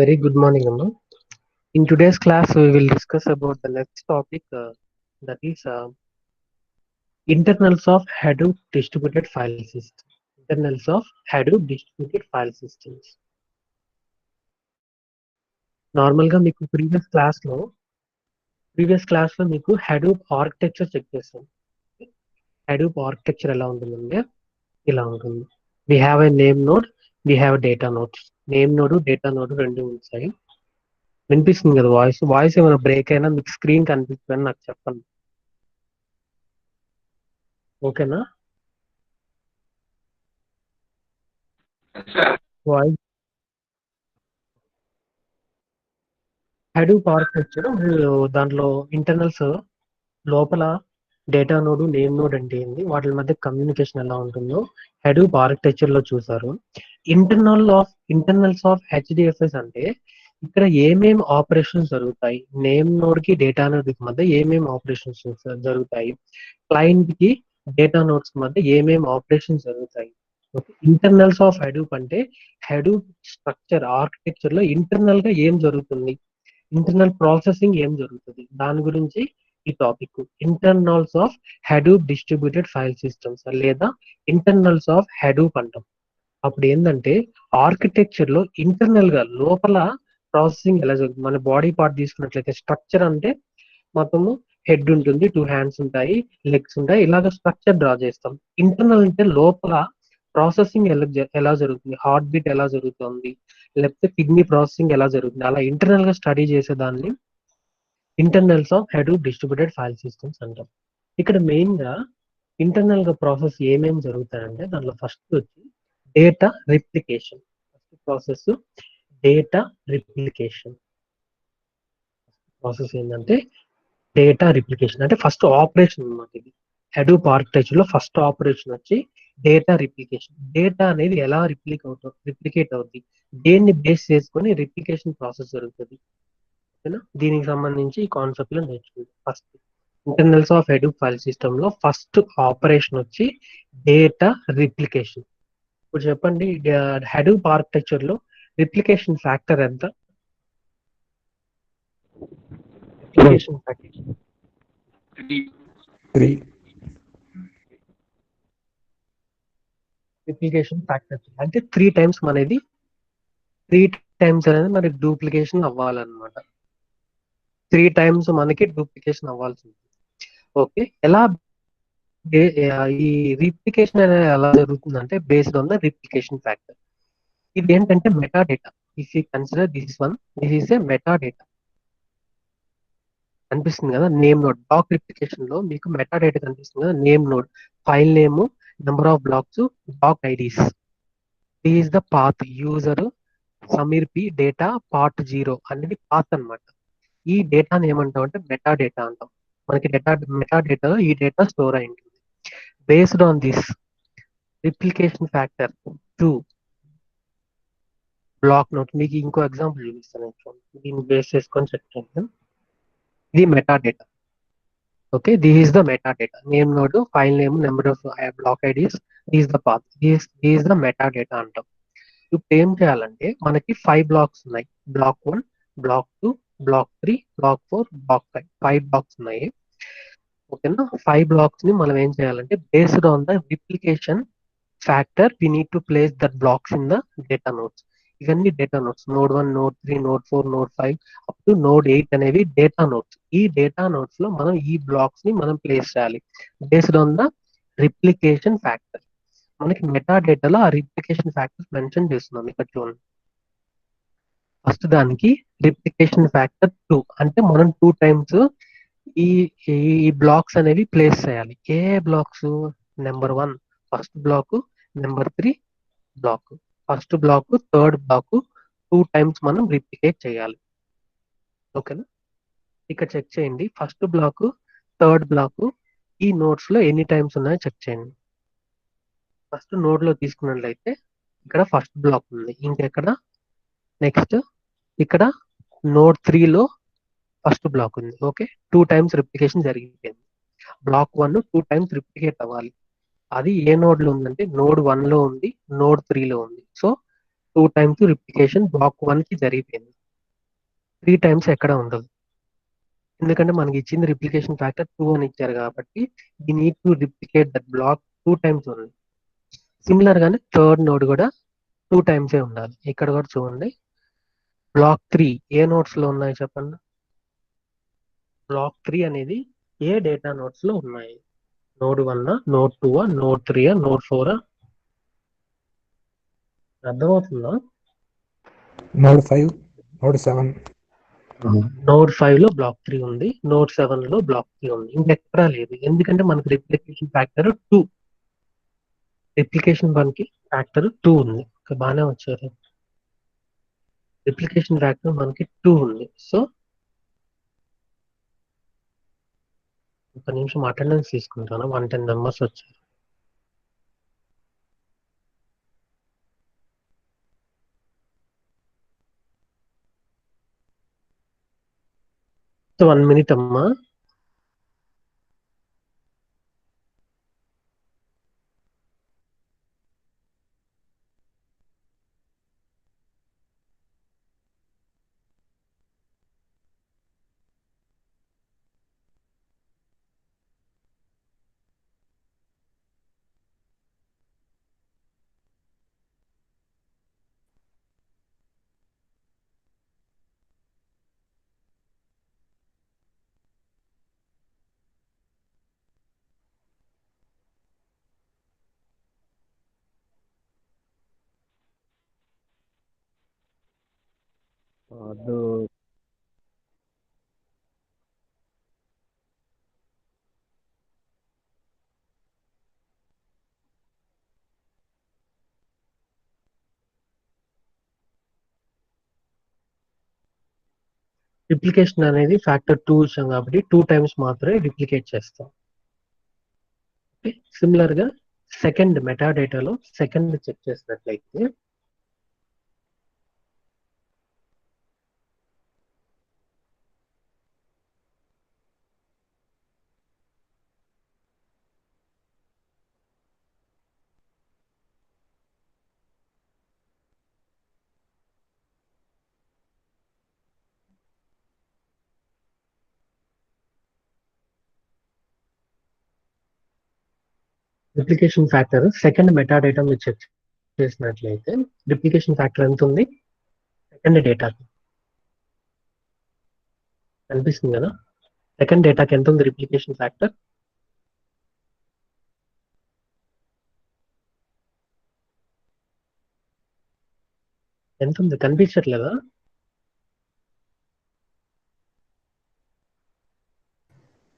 Very good morning, Amma. In today's class, we will discuss about the next topic, that is internals of Hadoop distributed file system. Internals of Hadoop distributed file systems. నార్మల్గా మీకు previous క్లాస్లో మీకు Hadoop architecture check చేస్తాం. Hadoop architecture ఎలా ఉంటుందంటే ఇలా ఉంటుంది. We have a name node, we have data nodes. Name node, data node రెండు ఉంటాయి. వినిపిస్తుంది కదా వాయిస్ ఏమైనా బ్రేక్ అయినా మీకు స్క్రీన్ కనిపిస్తుందని నాకు చెప్పండి. ఓకేనా? వాయిస్ హడూప్ ఆర్కిటెక్చర్ దాంట్లో ఇంటర్నల్స్ లోపల డేటా నోడ్, నేమ్ నోడ్ అంటే ఏంది, వాటి మధ్య కమ్యూనికేషన్ ఎలా ఉంటుందో హడూప్ ఆర్కిటెక్చర్ లో చూసారు. ఇంటర్నల్స్ ఆఫ్ హెచ్డిఎఫ్ఎస్ అంటే ఇక్కడ ఏమేం ఆపరేషన్స్ జరుగుతాయి, నేమ్ నోడ్ కి డేటా నోడ్ కి మధ్య ఏమేం ఆపరేషన్స్ జరుగుతాయి, క్లయింట్ కి డేటా నోడ్స్ మధ్య ఏమేం ఆపరేషన్స్ జరుగుతాయి. ఇంటర్నల్స్ ఆఫ్ హడూప్ అంటే హడూప్ స్ట్రక్చర్ ఆర్కిటెక్చర్ లో ఇంటర్నల్ గా ఏం జరుగుతుంది, ఇంటర్నల్ ప్రాసెసింగ్ ఏం జరుగుతుంది, దాని గురించి ఈ topic. Internals of Hadoop distributed file systems లేదా ఇంటర్నల్స్ ఆఫ్ హడూప్ అంటాం. అప్పుడు ఏంటంటే ఆర్కిటెక్చర్ లో ఇంటర్నల్ గా లోపల ప్రాసెసింగ్ ఎలా జరుగుతుంది. మన బాడీ పార్ట్ తీసుకున్నట్లయితే స్ట్రక్చర్ అంటే మొత్తము హెడ్ ఉంటుంది, 2 హ్యాండ్స్ ఉంటాయి, లెగ్స్ ఉంటాయి, ఇలాగ స్ట్రక్చర్ డ్రా చేస్తాం. ఇంటర్నల్ అంటే లోపల ప్రాసెసింగ్ ఎలా జరుగుతుంది, హార్ట్ బీట్ ఎలా జరుగుతుంది, లేకపోతే కిడ్నీ ప్రాసెసింగ్ ఎలా జరుగుతుంది, అలా ఇంటర్నల్ గా స్టడీ చేసేదాన్ని internals of Hadoop distributed file systems అంటాం. ఇక్కడ మెయిన్ గా ఇంటర్నల్ గా ప్రాసెస్ ఏమేమి జరుగుతాయంటే దాంట్లో ఫస్ట్ వచ్చి data replication. First process data replication. Process ఏంటంటే డేటా రిప్లికేషన్ అంటే ఫస్ట్ ఆపరేషన్ అన్నమాట. ఇది హడూప్ ఆర్కిటెక్చర్ లో ఫస్ట్ ఆపరేషన్ వచ్చి డేటా రిప్లికేషన్. డేటా అనేది ఎలా రిప్లికేట్ అవుతుంది, దేన్ని బేస్ చేసుకొని రిప్లికేషన్ ప్రాసెస్ జరుగుతుంది. ఓకేనా? దీనికి సంబంధించి ఈ కాన్సెప్ట్ లో నేర్చుకుంటాం. First internals of Hadoop file system లో ఫస్ట్ ఆపరేషన్ వచ్చి డేటా రిప్లికేషన్. ఇప్పుడు చెప్పండి, హడూప్ ఆర్కిటెక్చర్ లో రిప్లికేషన్ ఫ్యాక్టర్ ఎంత? Replication factor 3. రిప్లికేషన్ ఫ్యాక్టర్ అంటే 3 టైమ్స్ అనేది మనకి డూప్లికేషన్ అవ్వాలన్నమాట. 3 టైమ్స్ మనకి డూప్లికేషన్ అవ్వాల్సింది. ఓకే, ఎలా ఈ రిప్లికేషన్ అనేది ఎలా జరుగుతుందంటే based on the replication factor. ఇది ఏంటంటే meta data. If you consider this is a meta data. కనిపిస్తుంది కదా నేమ్ నోడ్. బ్లాక్ రిప్లికేషన్ లో మీకు మెటా డేటా కనిపిస్తుంది కదా, name node, file name, number of blocks, block IDs. Is the path user Sameer P data part 0 అనేది path అన్నమాట. ఈ డేటాని ఏమంటాం అంటే మెటా డేటా అంటాం. మనకి మెటా డేటాలో ఈ డేటా స్టోర్ అయి ఉంటుంది. Based on this replication factor 2 block note. మీకు ఇంకో ఎగ్జాంపుల్ చూపిస్తాను, దీన్ని బేస్ చేసుకొని చెప్తాను. ఇది meta data. Okay, this is the meta data. Name node, file name, number of block IDs, is the path, is the meta data అంటాం. ఇప్పుడు ఏం చేయాలంటే మనకి 5 బ్లాక్స్ ఉన్నాయి. Block 1, block 2, block 3, block 4, block 5. 5 blocks ఉన్నాయి. ఓకేనా? 5 బ్లాక్స్ ని మనం ఏం చేయాలంటే based on the replication factor we need to place that blocks in the data nodes. ఇవన్నీ data nodes. Node 1, node 3, node 4, node 5 up to node 8 అనేవి data nodes. ఈ data nodes లో మనం ఈ బ్లాక్స్ ని మనం ప్లేస్ చేయాలి based on the replication factor. మనకి మెటా డేటాలో ఆ రిప్లికేషన్ ఫ్యాక్టర్స్ మెన్షన్ చేస్తున్నాం ఇక్కడ చూడండి. ఫస్ట్ దానికి రిప్లికేషన్ ఫ్యాక్టర్ 2 అంటే మనం 2 టైమ్స్ ఈ ఈ బ్లాక్స్ అనేవి ప్లేస్ చేయాలి. ఏ blocks? Number 1 first block, number 3 block. First block, third block 2 times మనం రిప్లికేట్ చేయాలి. ఓకేనా? ఇక్కడ చెక్ చేయండి. ఫస్ట్ బ్లాక్, థర్డ్ బ్లాక్ ఈ నోట్స్ లో ఎన్ని టైమ్స్ ఉన్నాయో చెక్ చేయండి. ఫస్ట్ నోడ్ లో తీసుకున్నట్లయితే ఇక్కడ ఫస్ట్ బ్లాక్ ఉంది. ఇంకెక్కడ? నెక్స్ట్ ఇక్కడ నోడ్ 3 లో ఫస్ట్ బ్లాక్ ఉంది. ఓకే, 2 టైమ్స్ రిప్లికేషన్ జరిగిపోయింది. బ్లాక్ 1 2 టైమ్స్ రిప్లికేట్ అవ్వాలి. అది ఏ నోడ్ లో ఉందంటే నోడ్ 1 లో ఉంది, నోడ్ 3 లో ఉంది. సో 2 టైమ్స్ రిప్లికేషన్ బ్లాక్ 1 కి జరిగిపోయింది. 3 టైమ్స్ ఎక్కడ ఉండదు. ఎందుకంటే మనకి ఇచ్చింది రిప్లికేషన్ ఫ్యాక్టర్ 2 అని ఇచ్చారు కాబట్టి ఈ need to replicate that block 2 times ఉంది. సిమిలర్ గానే థర్డ్ నోడ్ కూడా 2 టైమ్సే ఉండాలి. ఇక్కడ కూడా చూడండి, బ్లాక్ 3 ఏ నోట్స్ లో ఉన్నాయి చెప్పండి. బ్లాక్ 3 అనేది ఏ డేటా నోట్స్ లో ఉన్నాయి? Node 1, node 2, node 3, node 4? అర్థమవుతుందా? Node 5, node 7. నోడ్ 5 లో బ్లాక్ 3 ఉంది, నోడ్ 7 లో బ్లాక్ 3 ఉంది, ఇంకెక్కడా లేదు. ఎందుకంటే మనకి రిప్లికేషన్ ఫ్యాక్టర్ 2, రిప్లికేషన్ 1 కి ఫ్యాక్టర్ 2 ఉంది. బాగానే వచ్చారు. రిప్లికేషన్ ఫ్యాక్టర్ మనకి 2 ఉంది. సో ఒక నిమిషం అటెండెన్స్ తీసుకుంటాను. 110 మెంబర్స్ వచ్చారు. సో 1 minute అమ్మా. రిప్లికేషన్ అనేది ఫ్యాక్టర్ 2 ఇచ్చాం కాబట్టి 2 టైమ్స్ మాత్రమే రిప్లికేట్ చేస్తాం. సిమిలర్ గా సెకండ్ మెటాడేటాలో సెకండ్ చెక్ చేసినట్లయితే రిప్లికేషన్ ఫ్యాక్టర్ సెకండ్ మెటాడేటా మీరు చెక్ చేసినట్లయితే రిప్లికేషన్ ఫ్యాక్టర్ ఎంత ఉంది? సెకండ్ డేటాకి కనిపిస్తుంది కదా. సెకండ్ డేటాకి ఎంత ఉంది రిప్లికేషన్ ఫ్యాక్టర్? ఎంత ఉంది? కనిపించట్లేదా?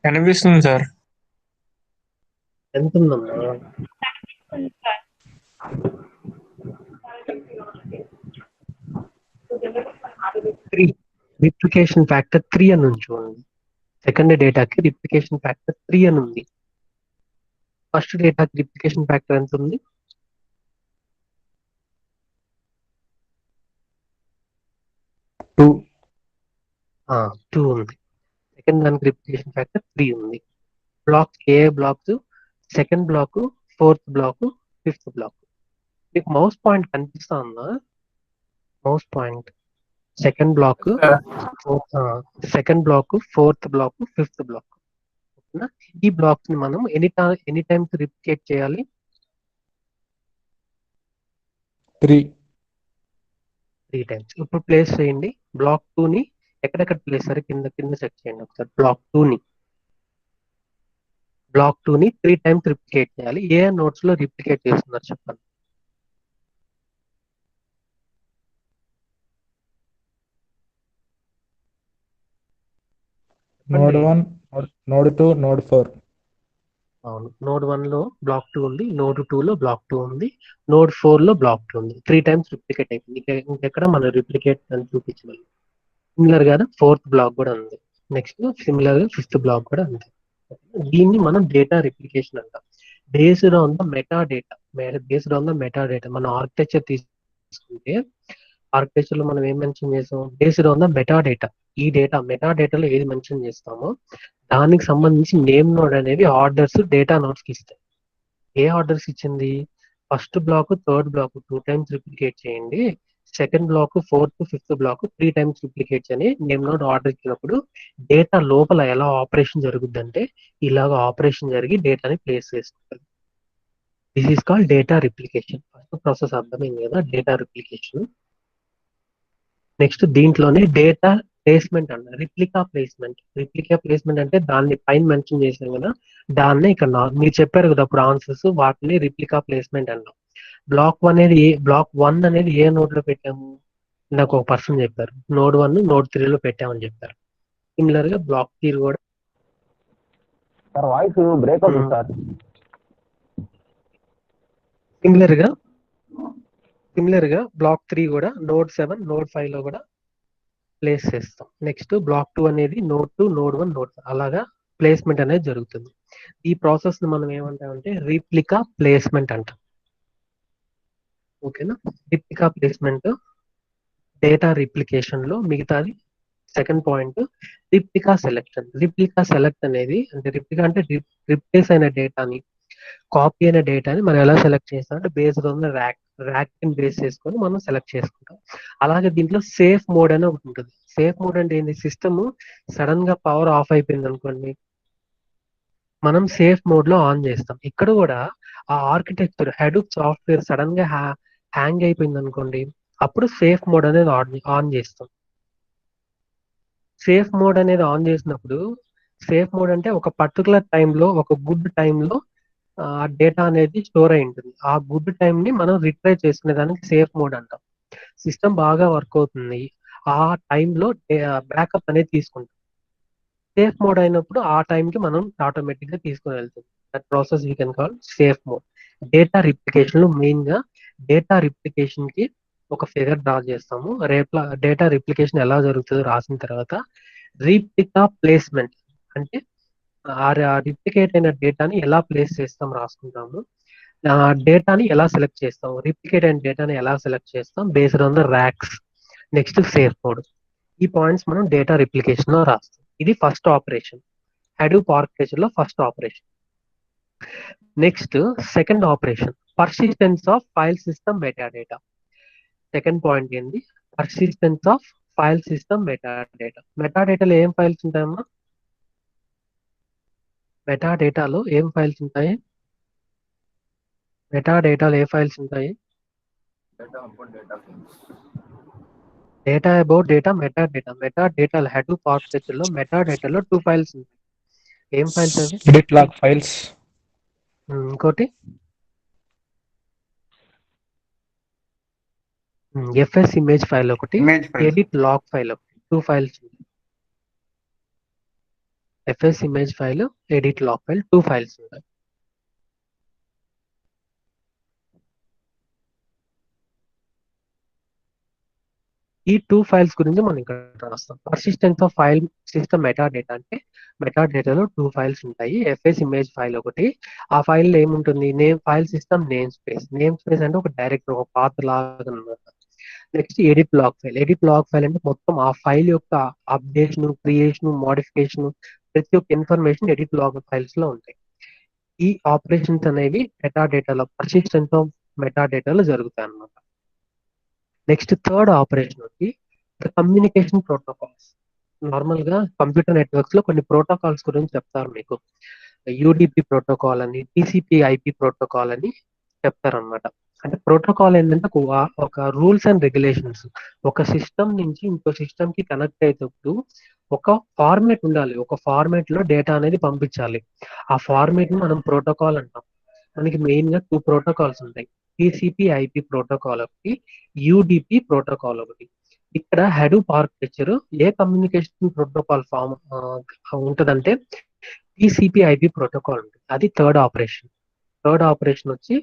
కనిపిస్తుంది సార్. ఎంత ఉందమ్మా? రిప్లికేషన్ ఫ్యాక్టర్ 3 అని ఉంచుకోండి. సెకండ్ డేటాకి రిప్లికేషన్ ఫ్యాక్టర్ 3 అని ఉంది. ఫస్ట్ డేటాకి రిప్లికేషన్ ఫ్యాక్టర్ ఎంత ఉంది? 2 ఉంది. సెకండ్ దానికి రిప్లికేషన్ ఫ్యాక్టర్ 3 ఉంది. బ్లాక్ ఏ blocks, second block, fourth block, fifth block. మీకు మౌస్ పాయింట్ కనిపిస్తా ఉందా? Mouse point second block, second block, fourth block, fifth block. ఈ బ్లాక్స్ ని మనం ఎనీ టైమ్స్ రిప్లికేట్ చేయాలి? 3 టైమ్స్. ఇప్పుడు ప్లేస్ చేయండి. బ్లాక్ 2 ని ఎక్కడెక్కడ ప్లేస్ సరే కింద సెట్ చేయండి ఒకసారి. బ్లాక్ 2 ని 3 టైమ్స్ రిప్లికేట్ చేయాలి. ఏ నోట్స్ లో రిప్లికేట్ చేస్తున్నారు చెప్పండి. Node 1, node 2, node 4. అవును, నోడ్ 1 లో బ్లాక్ 2 ఉంది, నోడ్ 2 లో బ్లాక్ 2 ఉంది, నోడ్ 4 లో బ్లాక్ 2 ఉంది. 3 టైమ్స్ రిప్లికేట్ అయిపోయింది. ఇంకెక్కడ మనం రిప్లికేట్ అని చూపించవాలి. సిమిలర్ గా ఫోర్త్ బ్లాక్ కూడా ఉంది. నెక్స్ట్ సిమిలర్ గా ఫిఫ్త్ బ్లాక్ కూడా ఉంది. దీన్ని మనం డేటా రిప్లికేషన్ అంటాం. Based on the meta data. మన ఆర్కిటెక్చర్ తీసుకుంటే ఆర్కిటెక్చర్ లో మనం ఏం మెన్షన్ చేస్తాం? బేస్డ్ ఆన్ ద మెటా డేటా. ఈ మెటా డేటాలో ఏది మెన్షన్ చేస్తామో దానికి సంబంధించి నేమ్ నోడ్ అనేది ఆర్డర్స్ డేటా నోడ్స్ కి ఇస్తాయి. ఏ ఆర్డర్స్ ఇచ్చింది? First block third block 2 times replicate చేయండి, second block fourth fifth block 3 times replicate అని నేమ్ నోడ్ ఆర్డర్ ఇచ్చినప్పుడు డేటా లోపల ఎలా ఆపరేషన్ జరుగుతుందంటే ఇలాగ ఆపరేషన్ జరిగి డేటాని ప్లేస్ చేసుకుంటుంది. This is called data replication. First process అర్థమైంది కదా, డేటా రిప్లికేషన్. నెక్స్ట్ దీంట్లోనే డేటా ప్లేస్మెంట్ అన్న రిప్లికా ప్లేస్మెంట్ అంటే దాన్ని పైన మెన్షన్ చేసాం కదా, దాన్నే ఇక్కడ మీరు చెప్పారు కదా అప్పుడు ఆన్సర్స్, వాటిని రిప్లికా ప్లేస్మెంట్ అన్నాం. బ్లాక్ 1 అనేది ఏ నోడ్ లో పెట్టాము, నాకు ఒక పర్సన్ చెప్పారు నోడ్ 1 నోడ్ 3 లో పెట్టామని చెప్పారు. సిమిలర్ గా బ్లాక్ 3 కూడా సార్ వాయిస్ బ్రేక్ అవుతుంది సార్. సిమిలర్ గా బ్లాక్ 3 కూడా నోడ్ 7 నోడ్ 5 లో కూడా ప్లేస్ చేస్తాం. నెక్స్ట్ బ్లాక్ 2 అనేది నోడ్ 2 నోడ్ 1 నోడ్ 4 అలాగా ప్లేస్మెంట్ అనేది జరుగుతుంది. ఈ ప్రాసెస్ ని మనం ఏమంటామంటే రిప్లికా ప్లేస్మెంట్ అంటాం. ఓకేనా, రిప్లికా ప్లేస్మెంట్ డేటా రిప్లికేషన్ లో మిగతాది. Second point replica selection. Replica select అనేది అంటే రిప్లికా అంటే రిప్లేస్ అయిన డేటాని, కాపీ అయిన డేటాని మనం ఎలా సెలెక్ట్ చేస్తాం అంటే బేస్డ్ ఆన్ ర్యాక్ ని బేస్ చేసుకొని మనం సెలెక్ట్ చేసుకుంటాం. అలాగే దీంట్లో సేఫ్ మోడ్ అని ఒకటి ఉంటుంది. సేఫ్ మోడ్ అంటే ఏంటి, సిస్టమ్ సడన్ గా పవర్ ఆఫ్ అయిపోయింది అనుకోండి, మనం సేఫ్ మోడ్ లో ఆన్ చేస్తాం. ఇక్కడ కూడా ఆ ఆర్కిటెక్చర్ హెడూప్ సాఫ్ట్వేర్ సడన్ గా హ్యాంగ్ అయిపోయింది అనుకోండి, అప్పుడు సేఫ్ మోడ్ అనేది ఆన్ చేస్తాం. సేఫ్ మోడ్ అనేది ఆన్ చేసినప్పుడు, సేఫ్ మోడ్ అంటే ఒక పర్టికులర్ టైంలో ఒక గుడ్ టైంలో ఆ డేటా అనేది స్టోర్ అయి ఉంటుంది. ఆ గుడ్ టైం ని మనం రిట్రైవ్ చేసుకునే దానికి సేఫ్ మోడ్ అంటాం. సిస్టమ్ బాగా వర్క్ అవుతుంది, ఆ టైంలో బ్యాకప్ అనేది తీసుకుంటాం. సేఫ్ మోడ్ అయినప్పుడు ఆ టైంకి మనం ఆటోమేటిక్ గా తీసుకుని వెళ్తుంది. That process we can call safe mode. Data replication లో మెయిన్ గా డేటా రిప్లికేషన్ కి ఒక ఫిగర్ డ్రా చేస్తాము. డేటా రిప్లికేషన్ ఎలా జరుగుతుందో రాసిన తర్వాత రిప్లికా ప్లేస్మెంట్ అంటే ఆ రిప్లికేట్ అయిన డేటాని ఎలా ప్లేస్ చేస్తాం రాసుకుంటాము. డేటాని ఎలా సెలెక్ట్ చేస్తాం, రిప్లికేట్ అయిన డేటాని ఎలా సెలెక్ట్ చేస్తాం based on the racks. Next safe mode. ఈ పాయింట్స్ మనం డేటా రిప్లికేషన్ లో రాస్తాం. ఇది ఫస్ట్ ఆపరేషన్, హడూప్ ఆర్కిటెక్చర్ లో first operation. Next second operation persistence of file system metadata. Second point ఏంది, persistence of file system metadata. మెటాడేటాలో ఏం files ఉంటాయమ్మా, మెటాడేటాలో ఏం ఫైల్స్ ఉంటాయి, మెటాడేటాలో ఏ ఫైల్స్ ఉంటాయి, డేటా అబౌట్ డేటా మెటాడేటా. మెటాడేటాలో హడూప్ ఆర్కిటెక్చర్ లో మెటాడేటాలో 2 ఫైల్స్ ఉంటాయి. ఏం ఫైల్స్ అవి, edit log files, ఇంకోటి ఎఫ్ఎస్ ఇమేజ్ ఫైల్ ఒకటి, Image file. Edit log file ఒకటి. 2 ఫైల్స్ ఉంటాయి. FS image file, edit log file, 2 files ఉంటాయి. ఈ 2 ఫైల్స్ గురించి మనం ఇక్కడ రాస్తాం. Persistence of file system metadata అంటే మెటాడేటాలో 2 ఫైల్స్ ఉంటాయి. ఎఫ్ఎస్ ఇమేజ్ ఫైల్ ఒకటి, ఆ ఫైల్ లో ఏముంటుంది, file system name space. Name space అంటే ఒక డైరెక్టర్, ఒక పాత్ లాగా అన్నమాట. Next edit log file. Edit log file అంటే మొత్తం ఆ ఫైల్ యొక్క అప్డేషన్, క్రియేషన్, మోడిఫికేషన్, ప్రతి ఒక్క ఇన్ఫర్మేషన్ ఎడిట్ లాగ్ ఫైల్స్ లో ఉంటాయి. ఈ ఆపరేషన్స్ అనేవి మెటాడేటాలో పర్సిస్టెన్స్ ఆఫ్ మెటాడేటాలో జరుగుతాయి అన్నమాట. నెక్స్ట్ థర్డ్ ఆపరేషన్ వచ్చి కమ్యూనికేషన్ ప్రోటోకాల్స్. నార్మల్ గా కంప్యూటర్ నెట్వర్క్స్ లో కొన్ని ప్రోటోకాల్స్ గురించి చెప్తారు మీకు. యూడిపి ప్రోటోకాల్ అని, టీసీపీ ఐపీ ప్రోటోకాల్ అని చెప్తారనమాట. అంటే ప్రోటోకాల్ ఏంటంటే ఒక రూల్స్ అండ్ రెగ్యులేషన్స్. ఒక సిస్టమ్ నుంచి ఇంకో సిస్టమ్ కి కనెక్ట్ అయ్యేటప్పుడు ఒక ఫార్మేట్ ఉండాలి, ఒక ఫార్మేట్ లో డేటా అనేది పంపించాలి. ఆ ఫార్మేట్ ని మనం ప్రోటోకాల్ అంటాం. మనకి మెయిన్ గా 2 ప్రోటోకాల్స్ ఉంటాయి, టీసీపీ ఐపీ ప్రోటోకాల్ ఒకటి, యూడిపి ప్రోటోకాల్ ఒకటి. ఇక్కడ హడూప్ ఆర్కిటెక్చర్ ఏ కమ్యూనికేషన్ ప్రోటోకాల్ ఫామ్ ఉంటదంటే టీసీపీ ఐపీ ప్రోటోకాల్ ఉంటుంది. అది థర్డ్ ఆపరేషన్. థర్డ్ ఆపరేషన్ వచ్చి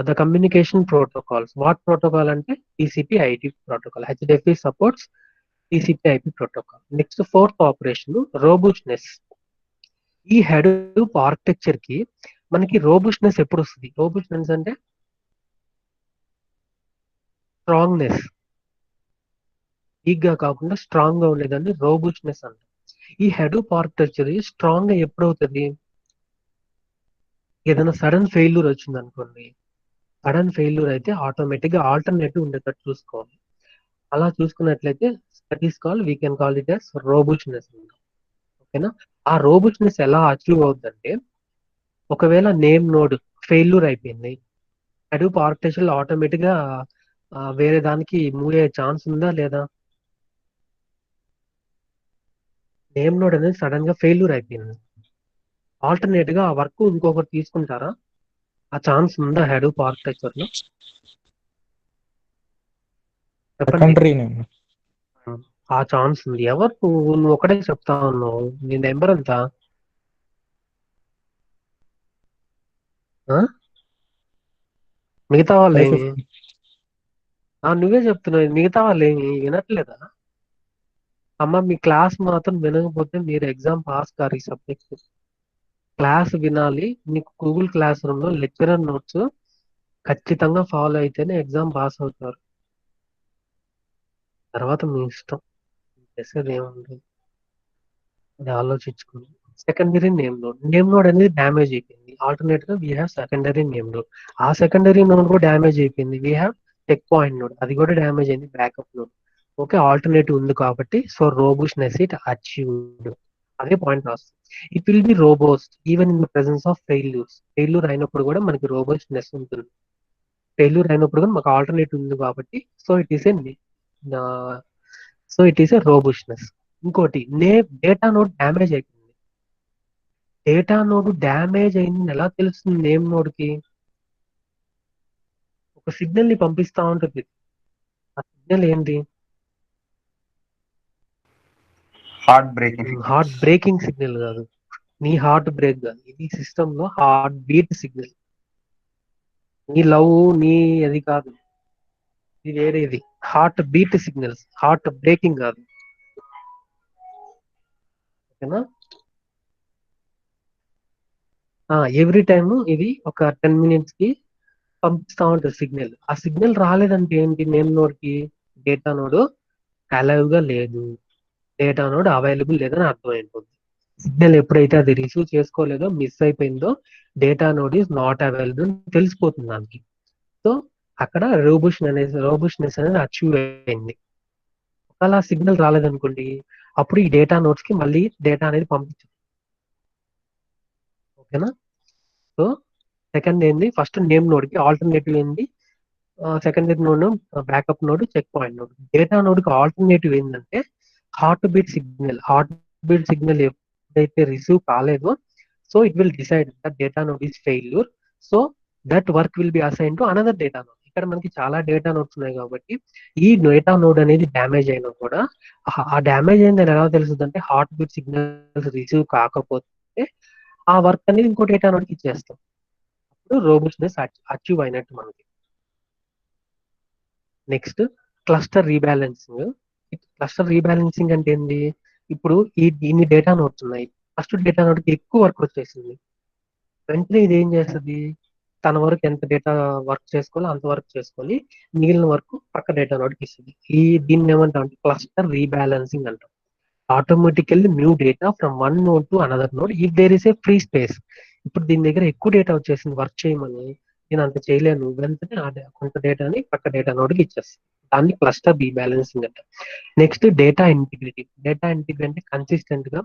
the communication protocols. What protocol అంటే TCP IP protocol. HDFS supports TCP IP protocol. Next fourth operation robustness. ఈ Hadoop architecture కి మనకి రోబుస్ట్నెస్ ఎప్పుడు వస్తుంది, రోబుస్ట్నెస్ అంటే స్ట్రాంగ్నెస్, వీక్ గా కాకుండా స్ట్రాంగ్ గా ఉండేదాన్ని రోబుస్ట్నెస్ అంటాం. ఈ హడూప్ ఆర్కిటెక్చర్ స్ట్రాంగ్ గా ఎప్పుడు అవుతుంది, ఏదైనా సడన్ ఫెయిల్యూర్ వచ్చింది అనుకోండి, సడన్ ఫెయిల్యూర్ అయితే ఆటోమేటిక్గా ఆల్టర్నేటివ్ ఉండేటట్టు చూసుకోవాలి. అలా చూసుకున్నట్లయితే that is call we can call it as robustness. ఓకేనా? ఆ రోబుస్ట్నెస్ ఎలా అచీవ్ అవుతుందంటే, ఒకవేళ నేమ్ నోడ్ ఫెయిల్యూర్ అయిపోయింది, హడూప్ ఆర్కిటెక్చర్ ఆటోమేటిక్గా వేరే దానికి మూవ్ అయ్యే ఛాన్స్ ఉందా లేదా? నేమ్ నోడ్ అనేది సడన్ గా ఫెయిల్యూర్ అయిపోయింది, ఆల్టర్నేట్ గా ఆ వర్క్ ఇంకొకరు తీసుకుంటారా? ఆ ఛాన్స్ ఉందా హడూప్ ఆర్కిటెక్చర్ లో? చెప్పండి. Secondary name. ఆ ఛాన్స్ ఉంది. ఎవరు నువ్వు ఒకటే చెప్తా ఉన్నావు, నీ నెంబర్ ఎంత? ఆ? మిగతా వాళ్ళు ఏమి? 550. నువ్వే చెప్తున్నావు, మిగతా వాళ్ళు ఏమి వినట్లేదా? అమ్మ మీ క్లాస్ మాత్రం వినకపోతే మీరు ఎగ్జామ్ పాస్ కారు ఈ సబ్జెక్ట్. క్లాస్ వినాలి. మీకు గూగుల్ క్లాస్ రూమ్ లో లెక్చరర్ నోట్స్ ఖచ్చితంగా ఫాలో అయితేనే ఎగ్జామ్ పాస్ అవుతారు. తర్వాత మీ ఇష్టం, చేసేది ఏముంది అది ఆలోచించుకోండి. Secondary name node. Name node అనేది డ్యామేజ్ అయిపోయింది, ఆల్టర్నేట్ గా we have secondary name node. ఆ సెకండరీ నోడ్ కూడా డ్యామేజ్ అయిపోయింది, we have check point node. అది కూడా డ్యామేజ్ అయింది, బ్యాకప్ నోడ్. ఓకే, ఆల్టర్నేటివ్ ఉంది కాబట్టి సో రోబుస్ట్నెస్ ఇట్ అచీవ్డ్. అదే పాయింట్ రాస్తుంది. It will be robust even in the presence of failures. Failure అయినప్పుడు కూడా మనకి రోబోస్ట్నెస్ ఉంటుంది. ఫెయిల్యూర్ అయినప్పుడు కూడా మాకు ఆల్టర్నేటివ్ ఉంది కాబట్టి సో ఇట్ ఈస్ ఏ రోబుస్ట్నెస్. ఇంకోటి డేటా నోడ్ డ్యామేజ్ అయిపోయింది. డేటా నోడ్ డ్యామేజ్ అయింది ఎలా తెలుస్తుంది నేమ్ నోడ్ కి? ఒక సిగ్నల్ ని పంపిస్తా ఉంటుంది. ఆ సిగ్నల్ ఏంటి? Heart breaking. Heart breaking signal కాదు, నీ హార్ట్ బ్రేక్ కాదు, ఇది సిస్టమ్ లో హార్ట్ బీట్ సిగ్నల్. నీ లవ్ నీ అది కాదు, ఇది వేరేది. Heart beat signals, heart breaking కాదు. ఓకేనా? ఎవ్రీ టైమ్ ఇది ఒక 10 minutes కి పంపిస్తా ఉంటుంది సిగ్నల్. ఆ సిగ్నల్ రాలేదంటే ఏంటి? నేమ్ నోడ్ కి డేటా నోడ్ అలైవ్ గా లేదు, డేటా నోడ్ అవైలబుల్ లేదని అర్థమైపోతుంది. సిగ్నల్ ఎప్పుడైతే అది రిసీవ్ చేసుకోలేదో, మిస్ అయిపోయిందో, data node is not available తెలిసిపోతుంది దానికి. సో అక్కడ రోబుస్ట్నెస్ అనేది అచీవ్ అయింది. ఒకవేళ సిగ్నల్ రాలేదనుకోండి, అప్పుడు ఈ డేటా నోట్స్ కి మళ్ళీ డేటా అనేది పంపించదు. ఓకేనా? సో సెకండ్ ఏంది, ఫస్ట్ నేమ్ నోడ్ కి ఆల్టర్నేటివ్ ఏంది? Secondary node, backup node, check point node. Data node కి ఆల్టర్నేటివ్ ఏంటంటే heart beat signal. Heart beat signal ఎప్పుడైతే రిసీవ్ కాలేదో so it will decide that data node is failure. So that work will be assign to another data node. ఇక్కడ మనకి చాలా data nodes ఉన్నాయి కాబట్టి ఈ డేటా నోడ్ అనేది డ్యామేజ్ అయినా కూడా ఆ డ్యామేజ్ అయిందని ఎలా తెలుస్తుంది అంటే, హార్ట్ బీట్ సిగ్నల్స్ రిసీవ్ కాకపోతే ఆ వర్క్ అనేది ఇంకో డేటా నోడ్కి ఇచ్చేస్తాం. అప్పుడు రోబుస్ట్నెస్ అచీవ్ అయినట్టు మనకి. Next cluster rebalancing. Cluster rebalancing అంటే ఏంటి? ఇప్పుడు ఇన్ని డేటా నోట్స్ ఉన్నాయి, ఫస్ట్ డేటా నోడ్కి ఎక్కువ వర్క్ వచ్చేసింది, వెంటనే ఇది ఏం చేస్తుంది, తన వరకు ఎంత డేటా వర్క్ చేసుకోవాలో అంత వర్క్ చేసుకొని మిగిలిన వర్క్ పక్క డేటా నోడ్కి ఇస్తుంది. దీన్ని ఏమంటాం అంటే క్లస్టర్ రీబ్యాలెన్సింగ్ అంటాం. Automatically new data from one node to another node if there is a free space. ఇప్పుడు దీని దగ్గర ఎక్కువ డేటా వచ్చేసింది, వర్క్ చేయమని నేను అంత చేయలేను, వెంటనే కొంత డేటాని పక్క డేటా నోడ్కి ఇచ్చేస్తాను. దాన్ని క్లస్టర్ రీబ్యాలెన్సింగ్ అంటాం. Next data integrity. Data integrity అంటే కన్సిస్టెంట్ గా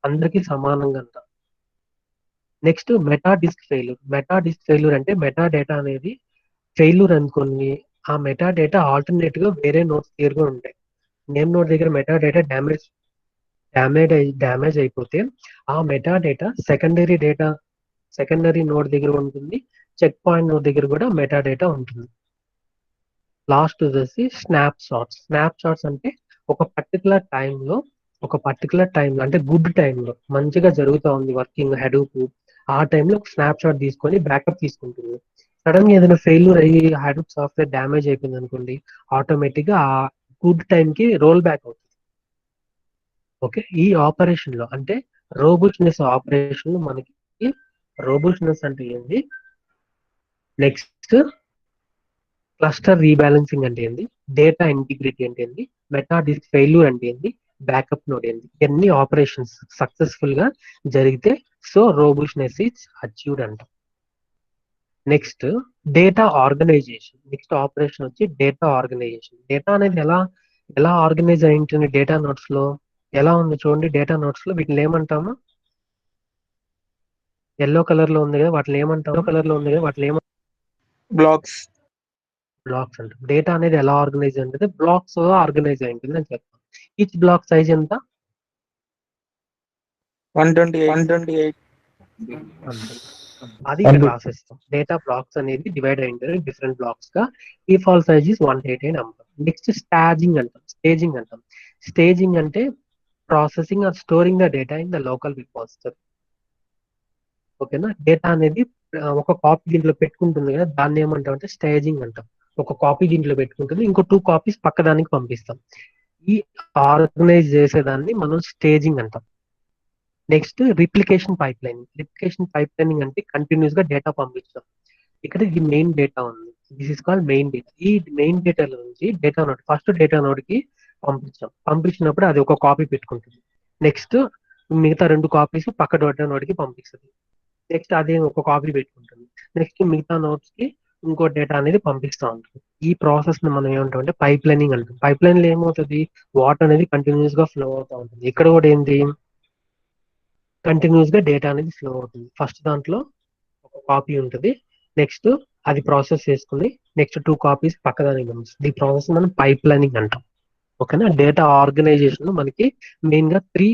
అందరికీ సమానంగా అంటాం. Next meta disk failure. Meta disk failure అంటే మెటా డేటా అనేది ఫెయిల్యూర్ అనుకోని ఆ మెటా డేటా ఆల్టర్నేట్ గా వేరే నోట్స్ క్లియర్ గా ఉంటాయి. నేమ్ నోడ్ దగ్గర మెటా డేటా డ్యామేజ్ అయిపోతే ఆ మెటా డేటా సెకండరీ నోడ్ దగ్గర ఉంటుంది, చెక్ పాయింట్ నోడ్ దగ్గర కూడా మెటా డేటా ఉంటుంది. లాస్ట్ వచ్చేసి స్నాప్ షాట్స్. స్నాప్ షాట్స్ అంటే ఒక పర్టికులర్ టైంలో అంటే గుడ్ టైంలో మంచిగా జరుగుతూ ఉంది వర్కింగ్ హడూప్, ఆ టైంలో స్నాప్ షాట్ తీసుకొని బ్యాకప్ తీసుకుంటుంది. సడన్ గా ఏదైనా ఫెయిల్యూర్ అయ్యి హడూప్ సాఫ్ట్వేర్ డ్యామేజ్ అయిపోయింది అనుకోండి, ఆటోమేటిక్ గా ఆ గుడ్ టైం కి రోల్ బ్యాక్ అవుతుంది. ఓకే, ఈ ఆపరేషన్ లో అంటే రోబుస్ట్నెస్ ఆపరేషన్ లో మనకి రోబుస్ట్నెస్ అంటే ఏంది, నెక్స్ట్ క్లస్టర్ రీబ్యాలెన్సింగ్ అంటే ఏంది, డేటా ఇంటిగ్రిటీ అంటే ఏంది, మెటా డిస్క్ ఫెయిల్యూర్ అంటే ఏంది, బ్యాకప్ నోడ్ ఏంది, ఇవన్నీ ఆపరేషన్స్ సక్సెస్ఫుల్ గా జరిగితే సో రోబుస్ట్నెస్ ఈజ్ అచీవ్డ్ అంటాం. Next data organisation. Next operation వచ్చి డేటా ఆర్గనైజేషన్. డేటా అనేది ఎలా ఆర్గనైజ్ అయి ఉంటుంది డేటా నోట్స్ లో? ఎలా ఉంది చూడండి డేటా నోట్స్ లో. వీటిని ఏమంటాము? ఎల్లో కలర్ లో ఉంది కదా, వాటిని ఏమంటాము? బ్లాక్స్. బ్లాక్స్ అంటాం. డేటా అనేది ఎలా ఆర్గనైజ్ ఉంటుంది? బ్లాక్స్ ఆర్గనైజ్ అయి ఉంటుంది అని చెప్తాం. ఈచ్ బ్లాక్ సైజ్ ఎంత? 128. అంతే. అది ఇక్కడ రాసేస్తాం. డేటా బ్లాక్స్ అనేది డివైడ్ అయి ఉంటుంది డిఫరెంట్ బ్లాక్స్ గా. ఈ ఫాల్ సైజ్ ఇస్ 188 అంటాం. నెక్స్ట్ స్టేజింగ్ అంటాం. స్టేజింగ్ అంటే processing are storing the data in the local repository. ఓకేనా? డేటా అనేది ఒక కాపీ దీంట్లో పెట్టుకుంటుంది కదా, దాన్ని ఏమంటాం అంటే స్టేజింగ్ అంటాం. ఒక కాపీ దీంట్లో పెట్టుకుంటుంది, ఇంకో 2 కాపీస్ పక్కదానికి పంపిస్తాం. ఈ ఆర్గనైజ్ చేసేదాన్ని మనం స్టేజింగ్ అంటాం. నెక్స్ట్ రిప్లికేషన్ పైప్ లైనింగ్ అంటే కంటిన్యూస్ గా డేటా పంపించడం. ఇక్కడ ఇది మెయిన్ డేటా ఉంది, this is called main data. ఈ మెయిన్ డేటా నుంచి data node, first data node కి పంపించినప్పుడు అది ఒక కాపీ పెట్టుకుంటుంది. నెక్స్ట్ మిగతా 2 కాపీస్ పక్క డేటా నోడ్ కి పంపిస్తుంది. నెక్స్ట్ అదే ఒక కాపీ పెట్టుకుంటుంది. నెక్స్ట్ మిగతా నోట్స్ కి ఇంకో డేటా అనేది పంపిస్తూ ఉంటుంది. ఈ ప్రాసెస్ ని మనం ఏమంటాం అంటే పైప్ లైనింగ్ అంటాం. పైప్ లైన్ లో ఏమవుతుంది? వాటర్ అనేది కంటిన్యూస్ గా ఫ్లో అవుతూ ఉంటుంది. ఇక్కడ కూడా ఏంటి? కంటిన్యూస్ గా డేటా అనేది ఫ్లో అవుతుంది. ఫస్ట్ దాంట్లో ఒక కాపీ ఉంటుంది, నెక్స్ట్ అది ప్రాసెస్ చేసుకుని నెక్స్ట్ 2 కాపీస్ పక్కదానికి పంపిస్తుంది. ఈ ప్రాసెస్ మనం పైప్ లైనింగ్ అంటాం. ఓకేనా? డేటా ఆర్గనైజేషన్ లో మనకి మెయిన్ గా 3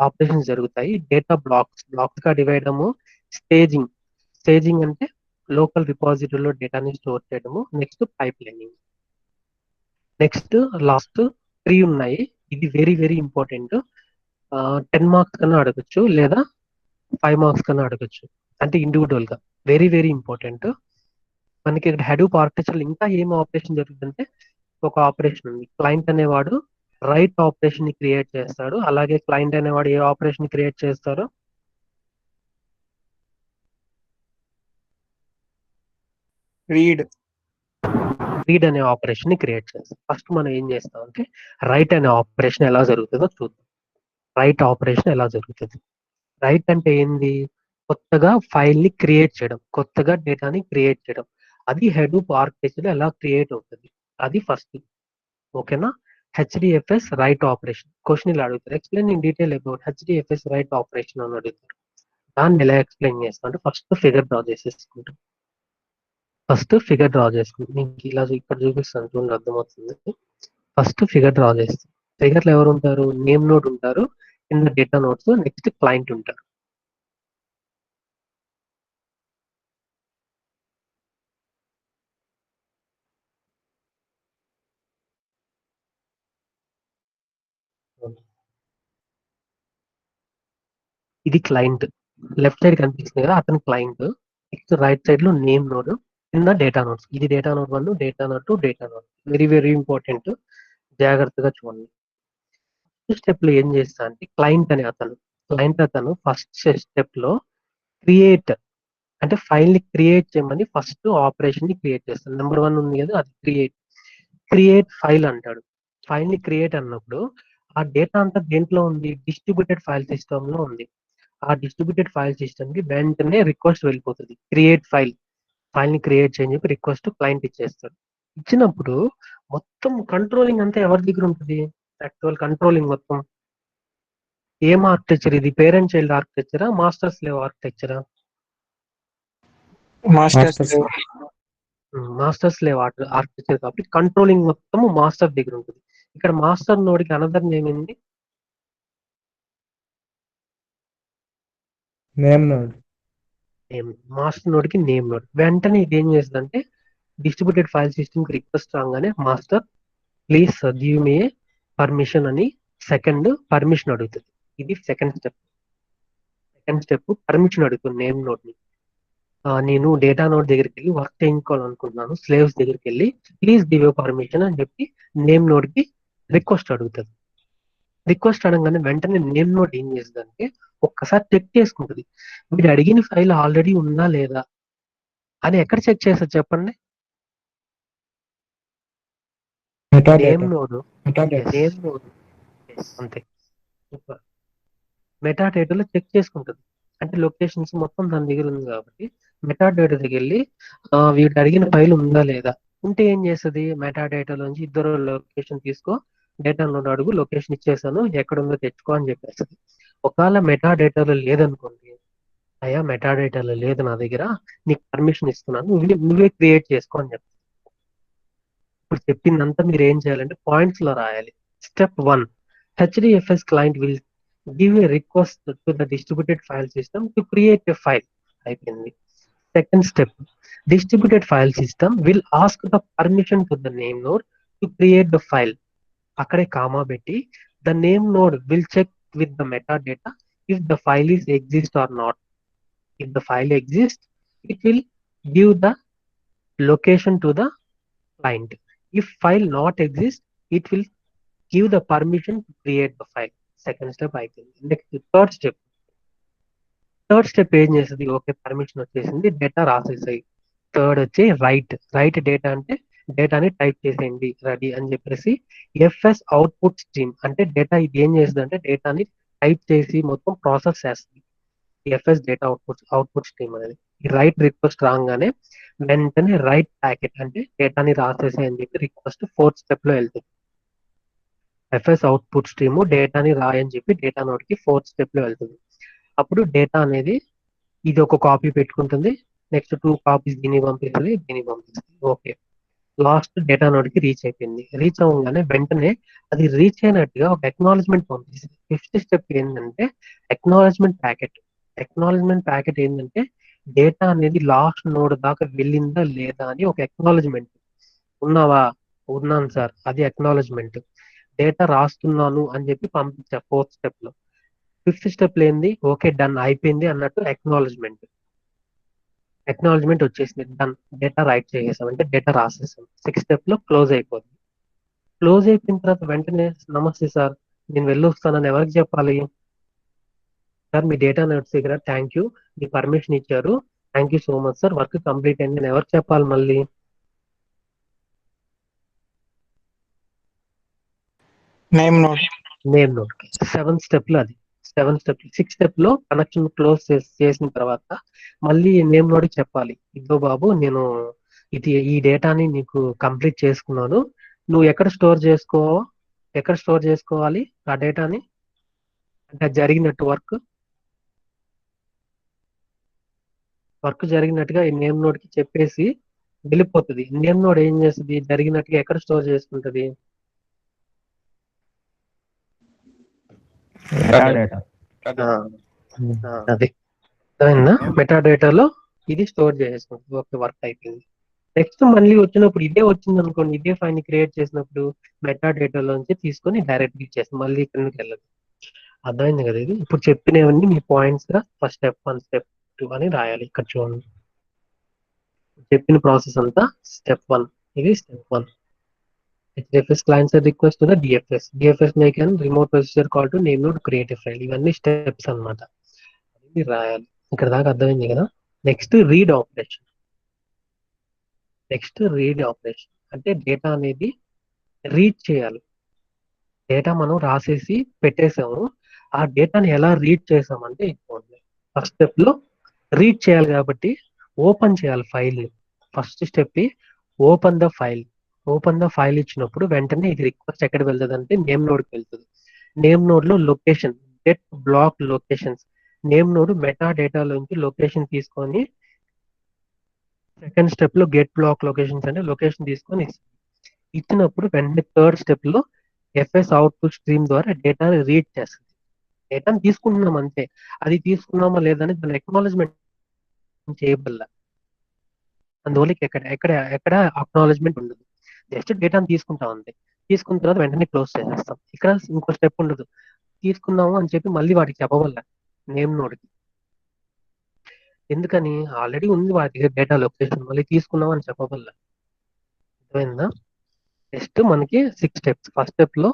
ఆపరేషన్స్ జరుగుతాయి. డేటా బ్లాక్స్ గా డివైడ్ అవ్వము. స్టేజింగ్ అంటే లోకల్ రిపాజిటరీలో డేటాని స్టోర్ చేయడము. Next pipe lining. Next last 3 ఉన్నాయి. ఇది వెరీ వెరీ ఇంపార్టెంట్. 10 మార్క్స్ కన్నా అడగచ్చు, లేదా 5 మార్క్స్ కన్నా అడగచ్చు. అంటే ఇండివిజువల్ గా వెరీ వెరీ ఇంపార్టెంట్. మనకి ఇక్కడ హడూప్ ఆర్కిటెక్చర్ ఇంకా ఏం ఆపరేషన్ జరుగుతుందంటే, ఒక ఆపరేషన్ ఉంది. క్లయింట్ అనేవాడు రైట్ ఆపరేషన్ ని క్రియేట్ చేస్తాడు. అలాగే క్లయింట్ అనేవాడు ఏ ఆపరేషన్ ని క్రియేట్ చేస్తారో? రీడ్ అనే ఆపరేషన్ ని క్రియేట్ చేస్తాం. ఫస్ట్ మనం ఏం చేస్తాం అంటే రైట్ అనే ఆపరేషన్ ఎలా జరుగుతుందో చూద్దాం. రైట్ ఆపరేషన్ ఎలా జరుగుతుంది? రైట్ అంటే ఏంది? కొత్తగా ఫైల్ ని క్రియేట్ చేయడం, కొత్తగా డేటాని క్రియేట్ చేయడం. అది హడూప్ ఆర్కిటెక్చర్ ఎలా క్రియేట్ అవుతుంది, అది ఫస్ట్. ఓకేనా? హెచ్డిఎఫ్ఎస్ రైట్ ఆపరేషన్ క్వశ్చన్ ఇలా అడుగుతారు. Explain in detail about HDFS right operation అని అడుగుతారు. దాన్ని ఎలా ఎక్స్ప్లెయిన్ చేస్తాం అంటే ఫస్ట్ ఫిగర్ డ్రా చేసేసుకుంటాం. మీకు ఇలా ఇక్కడ చూపిస్తాను చూడండి, అర్థమవుతుంది. ఫస్ట్ ఫిగర్ డ్రా చేస్తాం. ఫిగర్ లో ఎవరు ఉంటారు? నేమ్ నోడ్ ఉంటారు, కింద డేటా నోడ్స్, నెక్స్ట్ క్లయింట్ ఉంటారు. ఇది క్లయింట్, లెఫ్ట్ సైడ్ కనిపిస్తుంది కదా, అతను క్లయింట్. నెక్స్ట్ రైట్ సైడ్ లో నేమ్ నోడ్, కింద డేటా నోడ్స్. ఇది data node 1, data node 2, data node. Very very important, జాగ్రత్తగా చూడండి. ఫస్ట్ స్టెప్ లో ఏం చేస్తా అంటే క్లయింట్ అతను ఫస్ట్ స్టెప్ లో క్రియేట్ అంటే ఫైల్ ని క్రియేట్ చేయమని ఫస్ట్ ఆపరేషన్ ని క్రియేట్ చేస్తాను. నెంబర్ 1 ఉంది కదా, అది క్రియేట్ ఫైల్ అంటాడు. ఫైల్ ని క్రియేట్ అన్నప్పుడు ఆ డేటా అంతా దేంట్లో ఉంది? డిస్ట్రిబ్యూటెడ్ ఫైల్ సిస్టమ్ లో ఉంది. ఆ డిస్ట్రిబ్యూటెడ్ ఫైల్ సిస్టమ్ కి వెంటనే రిక్వెస్ట్ వెళ్ళిపోతుంది. క్రియేట్ ఫైల్ ని క్రియేట్ చేయని చెప్పి రిక్వెస్ట్ క్లయింట్ ఇచ్చేస్తాడు. ఇచ్చినప్పుడు మొత్తం కంట్రోలింగ్ అంతా ఎవరి దగ్గర ఉంటుంది? యాక్చువల్ కంట్రోలింగ్ మొత్తం ఏం ఆర్కిటెక్చర్ ఇది? పేరెంట్ చైల్డ్ ఆర్కిటెక్చరా, మాస్టర్ స్లేవ్ ఆర్కిటెక్చరా? మాస్టర్ స్లేవ్ ఆర్కిటెక్చర్ కాబట్టి కంట్రోలింగ్ మొత్తం మాస్టర్ దగ్గర ఉంటుంది. ఇక్కడ మాస్టర్ నోడ్కి అనదర్ నేమ్ ఏంటి? Name node. మాస్టర్ నోడ్ కి నేమ్ నోడ్. వెంటనే ఇది ఏం చేస్తుందంటే డిస్ట్రిబ్యూటెడ్ ఫైల్ సిస్టమ్ కి రిక్వెస్ట్ రాగానే master please give me permission అని సెకండ్ పర్మిషన్ అడుగుతుంది. ఇది సెకండ్ స్టెప్ పర్మిషన్ అడుగుతుంది నేమ్ నోడ్ ని. నేను డేటా నోడ్ దగ్గరికి వెళ్ళి వర్క్ చేయించుకోవాలనుకుంటున్నాను, స్లేవ్స్ దగ్గరికి వెళ్ళి ప్లీజ్ గివ్ యూ పర్మిషన్ అని చెప్పి నేమ్ నోడ్ కి రిక్వెస్ట్ అడుగుతుంది. రిక్వెస్ట్ అడగానే వెంటనే నేమ్ నోడ్ ఏం చేస్తుందంటే ఒక్కసారి చెక్ చేసుకుంటుంది, మీరు అడిగిన ఫైల్ ఆల్రెడీ ఉందా లేదా అని. ఎక్కడ చెక్ చేస్తారు చెప్పండి? నేమ్ నోడ్ అంతే. మెటా డేటాలో చెక్ చేసుకుంటుంది. అంటే లొకేషన్స్ మొత్తం దాని దగ్గర ఉంది కాబట్టి మెటా డేటాకి వెళ్ళి వీడు అడిగిన ఫైల్ ఉందా లేదా, ఉంటే ఏం చేస్తుంది, మెటా డేటాలోంచి ఇద్దరు లొకేషన్ తీసుకో, డేటా నోడ్ అడుగు, లొకేషన్ ఇచ్చేసాను, ఎక్కడ ఉందో తెచ్చుకో అని చెప్పేస్తుంది. ఒకవేళ మెటా డేటాలో లేదనుకోండి, అయ్యా మెటా డేటాలో లేదు నా దగ్గర, నీకు పర్మిషన్ ఇస్తున్నాను, నువ్వే క్రియేట్ చేసుకో అని చెప్తాను. ఇప్పుడు చెప్పిందంతా మీరు ఏం చేయాలంటే పాయింట్స్ లో రాయాలి. Step 1, HDFS client will give a request to the distributed file system to create a file. అయిపోయింది. Second step, distributed file system will ask the permission to the name node to create the file. అక్కడే comma పెట్టి the name node will check with the metadata if the file is exist or not. If the file exists, it will give the location to the client. If file not exist, it will give the permission to create the file. Second step అయిపోయింది. Next third step ఏం చేస్తుంది, okay permission వచ్చేసింది, data రాసేసాయి. Third వచ్చి right data అంటే డేటాని type చేసేయండి ready అని చెప్పేసి ఎఫ్ఎస్ అవుట్పుట్ స్ట్రీమ్ అంటే డేటా ఇది ఏం చేస్తుంది అంటే డేటాని టైప్ చేసి మొత్తం ప్రాసెస్ చేస్తుంది. ఎఫ్ఎస్ డేటా అవుట్పుట్ స్ట్రీమ్ అనేది ఈ రైట్ రిక్వెస్ట్ రాగానే వెంటనే రైట్ ప్యాకెట్ అంటే డేటాని రాసేసి అని చెప్పి రిక్వెస్ట్ ఫోర్త్ స్టెప్ లో వెళ్తుంది. ఎఫ్ఎస్ అవుట్పుట్ స్ట్రీమ్ డేటాని రాయని చెప్పి డేటా నోడ్ కి ఫోర్త్ స్టెప్ లో వెళ్తుంది. అప్పుడు డేటా అనేది ఇది ఒక కాపీ పెట్టుకుంటుంది, నెక్స్ట్ 2 కాపీస్ దీన్ని పంపిస్తుంది. ఓకే, లాస్ట్ డేటా నోడ్ కి రీచ్ అయిపోయింది. రీచ్ అవ్వగానే వెంటనే అది రీచ్ అయినట్టుగా ఒక అక్నాలజ్మెంట్ పంపిస్తుంది. ఫిఫ్త్ స్టెప్ ఏంటంటే అక్నాలజ్మెంట్ ప్యాకెట్ ఏంటంటే డేటా అనేది లాస్ట్ నోడ్ దాకా వెళ్ళిందా లేదా అని ఒక అక్నాలజ్మెంట్. ఉన్నావా, ఉన్నాను సార్, అది అక్నాలజ్మెంట్. డేటా రాస్తున్నాను అని చెప్పి పంపించా ఫోర్త్ స్టెప్ లో. ఫిఫ్త్ స్టెప్ ఏంది, ఓకే డన్ అయిపోయింది అన్నట్టు అక్నాలజ్మెంట్ వచ్చేసింది, డన్ డేటా రైట్ చేసేసాం అంటే డేటా రాసేసాం. సిక్స్త్ స్టెప్ లో క్లోజ్ అయిపోతుంది. క్లోజ్ అయిపోయిన తర్వాత వెంటనే నమస్తే సార్ నేను వెళ్ళొస్తానని ఎవరికి చెప్పాలి, సార్ మీ డేటా నోట్స్ దగ్గర థ్యాంక్ యూ, మీ పర్మిషన్ ఇచ్చారు, thank you so much sir, work complete అయింది నేను ఎవరికి చెప్పాలి మళ్ళీ, name node. Name node. Seventh step లో సిక్స్త్ స్టెప్ లో కనెక్షన్ క్లోజ్ చేసిన తర్వాత మళ్ళీ నేమ్ నోడ్ చెప్పాలి, ఇదో బాబు నేను ఈ డేటాని నీకు కంప్లీట్ చేసుకున్నాను, నువ్వు ఎక్కడ స్టోర్ చేసుకోవాలి ఆ డేటాని అంటే జరిగినట్టు వర్క్ జరిగినట్టుగా ఈ నేమ్ నోడ్ కి చెప్పేసి వెళ్ళిపోతుంది. నేమ్ నోడ్ ఏం చేస్తుంది, జరిగినట్టుగా ఎక్కడ స్టోర్ చేసుకుంటది, అది మెటా డేటాలో ఇది స్టోర్ చేసేసుకుంటుంది. ఓకే వర్క్ అయిపోయింది. నెక్స్ట్ మళ్ళీ వచ్చినప్పుడు ఇదే వచ్చింది అనుకోండి, ఇదే ఫైల్ ని క్రియేట్ చేసినప్పుడు మెటా డేటాలోంచి తీసుకొని డైరెక్ట్ ఇచ్చేస్తాం, మళ్ళీ కిందకి వెళ్ళదు. అర్థమైంది కదా ఇది. ఇప్పుడు చెప్పినవన్నీ మీ పాయింట్స్ గా ఫస్ట్ స్టెప్ 1 స్టెప్ 2 అని రాయాలి. ఇక్కడ చూడండి చెప్పిన ప్రాసెస్ అంతా స్టెప్ 1, ఇది step 1. HDFS client side request to the DFS make an remote procedure call to name node create a file. ఇవన్నీ స్టెప్స్ అన్నమాట, ఇది రాయాలి. ఇక్కడ దాకా అర్థమైంది కదా. నెక్స్ట్ రీడ్ ఆపరేషన్ అంటే డేటా అనేది రీడ్ చేయాలి. డేటా మనం రాసేసి పెట్టేసాము, ఆ డేటాని ఎలా రీడ్ చేసామంటే ఫస్ట్ స్టెప్ లో రీడ్ చేయాలి కాబట్టి ఓపెన్ చేయాలి ఫైల్ ని. First step open the file ఇచ్చినప్పుడు వెంటనే ఇది రిక్వెస్ట్ ఎక్కడ వెళ్తుంది అంటే నేమ్ నోడ్ కి వెళ్తుంది. నేమ్ నోడ్ లో location get block locations, name node meta డేటాలోంచి లొకేషన్ తీసుకొని సెకండ్ స్టెప్ లో గెట్ బ్లాక్ లొకేషన్స్ అంటే లొకేషన్ తీసుకొని ఇచ్చినప్పుడు వెంటనే థర్డ్ స్టెప్ లో ఎఫ్ఎస్ అవుట్పుట్ స్ట్రీమ్ ద్వారా డేటాని రీడ్ చేస్తుంది. డేటాని తీసుకుంటున్నాం అంతే, అది తీసుకున్నామా లేదని దాని అక్నాలజ్మెంట్ చేయబల్ల, అందువల్ల ఎక్కడ అక్నాలజ్మెంట్ ఉండదు, జస్ట్ డేటాని తీసుకుంటాం అంతే. తీసుకున్న తర్వాత వెంటనే క్లోజ్ చేసేస్తాం. ఇక్కడ ఇంకో స్టెప్ ఉండదు, తీసుకున్నాము అని చెప్పి మళ్ళీ వాటికి చెప్పవల్ల నేమ్ నోడ్కి. ఎందుకని ఆల్రెడీ ఉంది వాటి దగ్గర డేటా లొకేషన్, మళ్ళీ తీసుకున్నాం అని చెప్పవల్ల. అర్థమైందా. నెక్స్ట్ మనకి 6 స్టెప్స్. ఫస్ట్ స్టెప్ లో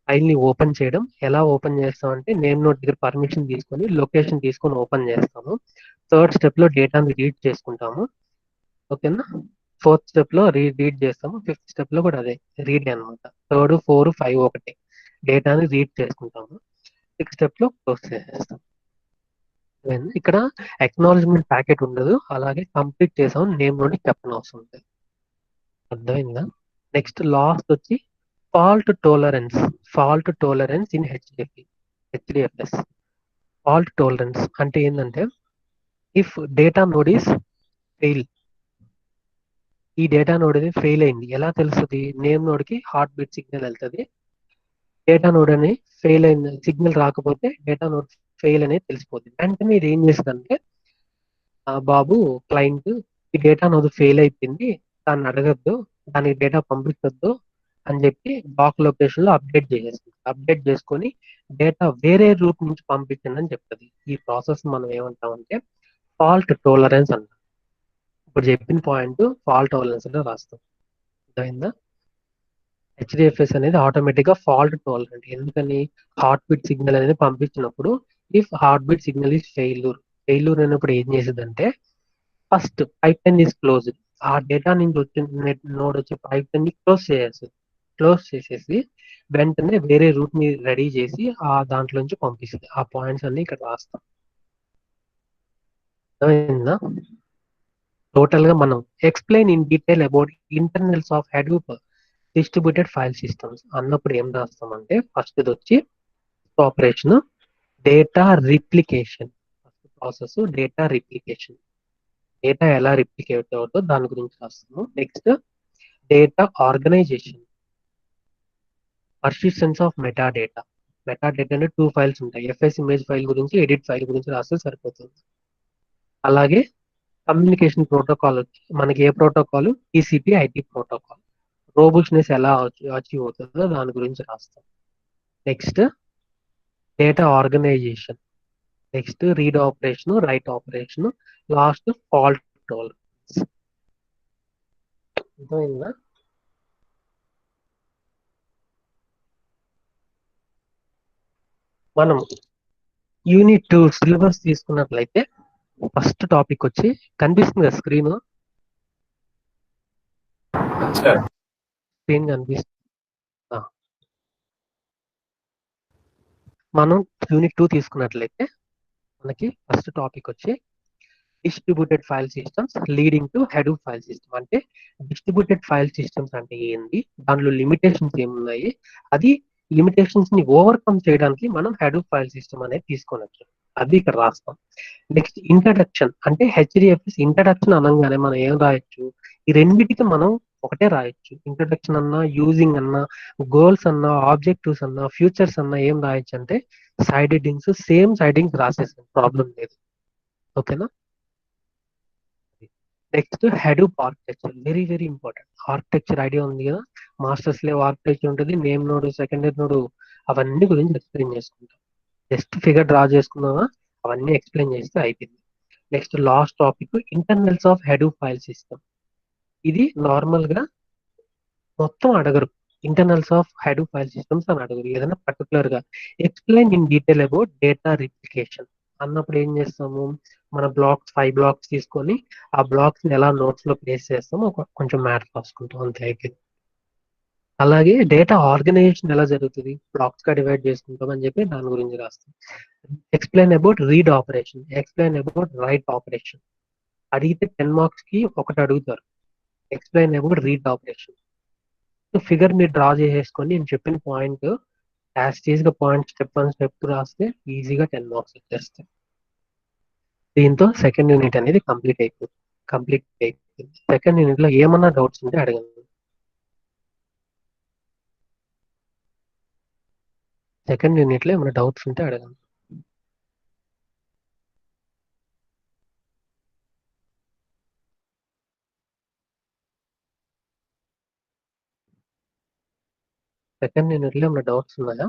ఫైల్ ని ఓపెన్ చేయడం, ఎలా ఓపెన్ చేస్తాం అంటే నేమ్ నోడ్ దగ్గర పర్మిషన్ తీసుకొని లొకేషన్ తీసుకొని ఓపెన్ చేస్తాము. థర్డ్ స్టెప్ లో డేటాని రీడ్ చేసుకుంటాము, ఓకేనా. ఫోర్త్ స్టెప్ లో రీడ్ చేస్తాము. ఫిఫ్త్ స్టెప్ లో కూడా అదే రీడ్ అనమాట. 3, 4, 5 ఒకటే డేటాని రీడ్ చేసుకుంటాము. సిక్స్త్ స్టెప్ లో క్లోజ్ చేసేస్తాం. ఇక్కడ అక్నాలజ్మెంట్ ప్యాకెట్ ఉండదు, అలాగే కంప్లీట్ చేసాం నేమ్ నోడ్ చెప్పని అవసరం ఉంటుంది. అర్థమైందా? నెక్స్ట్ లాస్ట్ వచ్చి fault tolerance in HDFS. Fault tolerance అంటే ఏంటంటే, if data node is fail, ఈ డేటా నోడ్ అనేది ఫెయిల్ అయింది, ఎలా తెలుస్తుంది? నేమ్ నోడ్ కి హార్ట్ బీట్ సిగ్నల్ వెళ్తుంది. డేటా నోడ్ అని ఫెయిల్ అయింది, సిగ్నల్ రాకపోతే డేటా నోడ్ ఫెయిల్ అనేది తెలిసిపోతుంది. వెంటనే ఇది ఏం చేస్తుందంటే, బాబు క్లయింట్ ఈ డేటా నోడ్ ఫెయిల్ అయిపోయింది, దాన్ని అడగద్దు, దానికి డేటా పంపించొద్దు అని చెప్పి బ్లాక్ లొకేషన్ లో అప్డేట్ చేసేస్తుంది. అప్డేట్ చేసుకొని డేటా వేరే రూట్ నుంచి పంపించండి అని చెప్తుంది. ఈ ప్రాసెస్ మనం ఏమంటామంటే ఫాల్ట్ టోలరెన్స్ అంటాం. ఇప్పుడు చెప్పిన పాయింట్ ఫాల్ట్ టోలరెన్స్ లో రాస్తాం. అర్థమైందా? హెచ్డిఎఫ్ఎస్ అనేది ఆటోమేటిక్ గా ఫాల్ట్ టోలరెంట్. ఎందుకని? హార్ట్ బీట్ సిగ్నల్ అనేది పంపించినప్పుడు if heart beat signal is failure అయినప్పుడు ఏం చేసేదంటే, first pipe line is closed, ఆ డేటా నుంచి వచ్చిన నోడ్ వచ్చే పైప్ లైన్ ని క్లోజ్ చేసేసి వెంటనే వేరే రూట్ ని రెడీ చేసి ఆ దాంట్లోంచి పంపిస్తుంది. ఆ పాయింట్స్ అన్ని ఇక్కడ రాస్తాం. అర్థమైందా? టోటల్ గా మనం explain in detail about internals of Hadoop distributed file systems అన్నప్పుడు ఏం రాస్తామంటే, ఫస్ట్ ఇది వచ్చి operation data replication. First process data replication. Data ఎలా రిప్లికేట్ అవుతుందో దాని గురించి రాస్తాము. Next data organization, persistence of meta data. Meta data అంటే 2 ఫైల్స్ ఉంటాయి, ఎఫ్ఎస్ ఇమేజ్ ఫైల్ గురించి, ఎడిట్ ఫైల్ గురించి రాస్తే సరిపోతుంది. అలాగే కమ్యూనికేషన్ ప్రోటోకాల్ వచ్చి మనకి ఏ protocol? TCP IT protocol. Robustness ఎలా అచీవ్ అవుతుందో దాని గురించి రాస్తాం. Next data organisation, next read operation, write operation, last fault tolerance. అర్థమైందా? మనం యూనిట్ 2 సిలబస్ తీసుకున్నట్లయితే ఫస్ట్ టాపిక్ వచ్చి కనిపిస్తుంది కదా స్క్రీన్ కనిపిస్తుంది. మనం యూనిట్ 2 తీసుకున్నట్లయితే మనకి ఫస్ట్ టాపిక్ వచ్చి distributed file systems leading to Hadoop file system. అంటే డిస్ట్రిబ్యూటెడ్ ఫైల్ సిస్టమ్స్ అంటే ఏంది, దానిలో లిమిటేషన్స్ ఏమున్నాయి, అది లిమిటేషన్స్ ని ఓవర్కమ్ చేయడానికి మనం హడూప్ ఫైల్ సిస్టమ్ అనేది తీసుకోవచ్చు. అది ఇక్కడ రాస్తాం. నెక్స్ట్ ఇంట్రడక్షన్, అంటే హెచ్డిఎఫ్ఎస్ ఇంట్రడక్షన్ అనగానే మనం ఏం రాయొచ్చు? ఈ రెండింటికి మనం ఒకటే రాయొచ్చు. ఇంట్రడక్షన్ అన్నా, యూజింగ్ అన్నా, గోల్స్ అన్నా, ఆబ్జెక్టివ్స్ అన్నా, ఫ్యూచర్స్ అన్నా ఏం రాయొచ్చు అంటే side headings, same side headings రాసేసాం, ప్రాబ్లం లేదు. ఓకేనా? Next Hadoop architecture, very very important. Architecture idea ఉంది కదా, మాస్టర్ స్లేవ్ ఆర్కిటెక్చర్ ఉంటుంది, నేమ్ నోడ్, సెకండరీ నోడ్, అవన్నీ గురించి ఎక్స్ప్లెయిన్ చేసుకుంటాం. జస్ట్ ఫిగర్ డ్రా చేసుకున్నావా, అవన్నీ ఎక్స్ప్లెయిన్ చేస్తే అయిపోయింది. Next last topic internals of Hadoop file system. ఇది నార్మల్ గా మొత్తం అడగరు, internals of Hadoop file systems అని అడగరు, ఏదైనా పర్టికులర్ గా explain in detail about data replication అన్నప్పుడు ఏం చేస్తాము? మన బ్లాక్స్ 5 బ్లాక్స్ తీసుకొని ఆ బ్లాక్స్ ని ఎలా నోట్స్ లో ప్లేస్ చేస్తామో కొంచెం మ్యాటర్ రాసుకుంటాం, అంతే అయిపోయింది. అలాగే డేటా ఆర్గనైజేషన్ ఎలా జరుగుతుంది, బ్లాక్స్ గా డివైడ్ చేసుకుంటాం అని చెప్పి దాని గురించి రాస్తాం. Explain about read operation, explain about right operation. అడిగితే 10 మార్క్స్ కి ఒకటి అడుగుతారు, explain about read operation. Figure మీరు డ్రా చేసేసుకొని నేను చెప్పిన పాయింట్ యాజ్ గా పాయింట్ స్టెప్ 1 స్టెప్ 2 రాస్తే ఈజీగా 10 మార్క్స్ వచ్చేస్తాయి. దీంతో సెకండ్ యూనిట్ అనేది కంప్లీట్ అయిపోయింది. సెకండ్ యూనిట్ లో ఏమన్నా డౌట్స్ ఉంటే అడగండి. సెకండ్ యూనిట్ లో ఏమైనా డౌట్స్ ఉంటే అడగండి. సెకండ్ యూనిట్ లో ఏమైనా డౌట్స్ ఉన్నాయా?